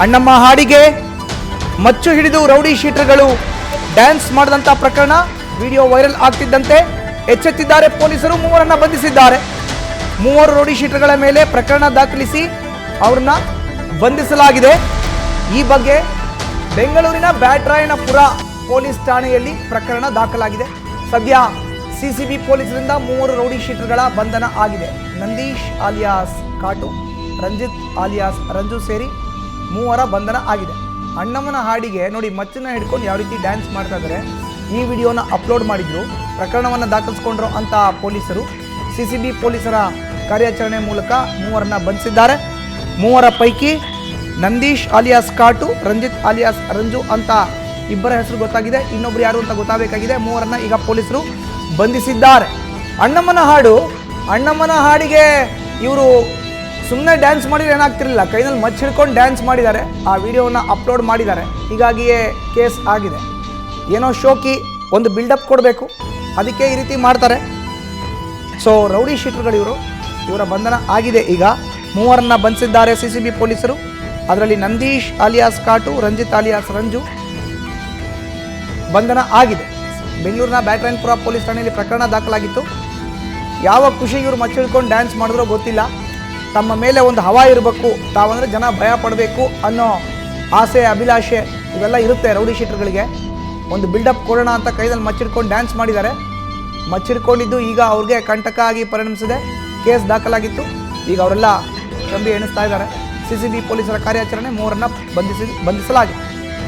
ಅಣ್ಣಮ್ಮ ಹಾಡಿಗೆ ಮಚ್ಚು ಹಿಡಿದು ರೌಡಿ ಶೀಟರ್ಗಳು ಡ್ಯಾನ್ಸ್ ಮಾಡಿದಂಥ ಪ್ರಕರಣ ವಿಡಿಯೋ ವೈರಲ್ ಆಗ್ತಿದ್ದಂತೆ ಎಚ್ಚೆತ್ತಿದ್ದಾರೆ ಪೊಲೀಸರು. ಮೂವರನ್ನ ಬಂಧಿಸಿದ್ದಾರೆ. ಮೂವರು ರೌಡಿ ಶೀಟರ್ಗಳ ಮೇಲೆ ಪ್ರಕರಣ ದಾಖಲಿಸಿ ಅವ್ರನ್ನ ಬಂಧಿಸಲಾಗಿದೆ. ಈ ಬಗ್ಗೆ ಬೆಂಗಳೂರಿನ ಬ್ಯಾಟರಾಯನಪುರ ಪೊಲೀಸ್ ಠಾಣೆಯಲ್ಲಿ ಪ್ರಕರಣ ದಾಖಲಾಗಿದೆ. ಸದ್ಯ ಸಿಸಿಬಿ ಪೊಲೀಸರಿಂದ ಮೂವರು ರೌಡಿ ಶೀಟರ್ಗಳ ಬಂಧನ ಆಗಿದೆ. ನಂದೀಶ್ ಆಲಿಯಾಸ್ ಕಾಟು, ರಂಜಿತ್ ಆಲಿಯಾಸ್ ರಂಜು ಸೇರಿ ಮೂವರ ಬಂಧನ ಆಗಿದೆ. ಅಣ್ಣಮ್ಮನ ಹಾಡಿಗೆ ನೋಡಿ ಮಚ್ಚನ್ನ ಹಿಡ್ಕೊಂಡು ಯಾವ ರೀತಿ ಡ್ಯಾನ್ಸ್ ಮಾಡ್ತಾ ಇದ್ದಾರೆ. ಈ ವಿಡಿಯೋನ ಅಪ್ಲೋಡ್ ಮಾಡಿದ್ರು. ಪ್ರಕರಣವನ್ನು ದಾಖಲಿಸಿಕೊಂಡ್ರು ಅಂತ ಪೊಲೀಸರು ಸಿಸಿಬಿ ಪೊಲೀಸರ ಕಾರ್ಯಾಚರಣೆ ಮೂಲಕ ಮೂವರನ್ನ ಬಂಧಿಸಿದ್ದಾರೆ. ಮೂವರ ಪೈಕಿ ನಂದೀಶ್ ಆಲಿಯಾಸ್ ಕಾಟು, ರಂಜಿತ್ ಆಲಿಯಾಸ್ ರಂಜು ಅಂತ ಇಬ್ಬರ ಹೆಸರು ಗೊತ್ತಾಗಿದೆ. ಇನ್ನೊಬ್ರು ಯಾರು ಅಂತ ಗೊತ್ತಾಗಬೇಕಾಗಿದೆ. ಮೂವರನ್ನ ಈಗ ಪೊಲೀಸರು ಬಂಧಿಸಿದ್ದಾರೆ. ಅಣ್ಣಮ್ಮನ ಹಾಡಿಗೆ ಇವರು ಸುಮ್ಮನೆ ಡ್ಯಾನ್ಸ್ ಮಾಡಿದ್ರೆ ಏನಾಗ್ತಿರಲಿಲ್ಲ, ಕೈನಲ್ಲಿ ಮಚ್ಚ ಹಿಡ್ಕೊಂಡು ಡ್ಯಾನ್ಸ್ ಮಾಡಿದ್ದಾರೆ. ಆ ವಿಡಿಯೋನ ಅಪ್ಲೋಡ್ ಮಾಡಿದ್ದಾರೆ. ಹೀಗಾಗಿಯೇ ಕೇಸ್ ಆಗಿದೆ. ಏನೋ ಶೋಕಿ ಒಂದು ಬಿಲ್ಡಪ್ ಕೊಡಬೇಕು, ಅದಕ್ಕೆ ಈ ರೀತಿ ಮಾಡ್ತಾರೆ. ಸೊ ರೌಡಿ ಶೀಟರ್ಗಳು ಇವರ ಬಂಧನ ಆಗಿದೆ. ಈಗ ಮೂವರನ್ನ ಬಂಧಿಸಿದ್ದಾರೆ ಸಿಸಿಬಿ ಪೊಲೀಸರು. ಅದರಲ್ಲಿ ನಂದೀಶ್ ಆಲಿಯಾಸ್ ಕಾಟು, ರಂಜಿತ್ ಆಲಿಯಾಸ್ ರಂಜು ಬಂಧನ ಆಗಿದೆ. ಬೆಂಗಳೂರಿನ ಬ್ಯಾಟರಾಯನಪುರ ಪೊಲೀಸ್ ಠಾಣೆಯಲ್ಲಿ ಪ್ರಕರಣ ದಾಖಲಾಗಿತ್ತು. ಯಾವ ಖುಷಿಗೆ ಇವರು ಮಚ್ಚ ಹಿಡ್ಕೊಂಡು ಡ್ಯಾನ್ಸ್ ಮಾಡಿದ್ರೋ ಗೊತ್ತಿಲ್ಲ. ತಮ್ಮ ಮೇಲೆ ಒಂದು ಹವಾ ಇರಬೇಕು, ತಾವಂದರೆ ಜನ ಭಯ ಪಡಬೇಕು ಅನ್ನೋ ಆಸೆ ಅಭಿಲಾಷೆ ಇವೆಲ್ಲ ಇರುತ್ತೆ ರೌಡಿ ಶೀಟರ್ಗಳಿಗೆ. ಒಂದು ಬಿಲ್ಡಪ್ ಕೊಡೋಣ ಅಂತ ಕೈದಲ್ಲಿ ಮಚ್ಚಿಡ್ಕೊಂಡು ಡ್ಯಾನ್ಸ್ ಮಾಡಿದ್ದಾರೆ. ಮಚ್ಚಿಡ್ಕೊಂಡಿದ್ದು ಈಗ ಅವ್ರಿಗೆ ಕಂಟಕ ಆಗಿ ಪರಿಣಮಿಸಿದೆ. ಕೇಸ್ ದಾಖಲಾಗಿತ್ತು. ಈಗ ಅವರೆಲ್ಲ ಕಂಬಿ ಎಣಿಸ್ತಾ ಇದ್ದಾರೆ. ಸಿಸಿಬಿ ಪೊಲೀಸರ ಕಾರ್ಯಾಚರಣೆ ಮೂವರನ್ನ ಬಂಧಿಸಲಾಗಿದೆ.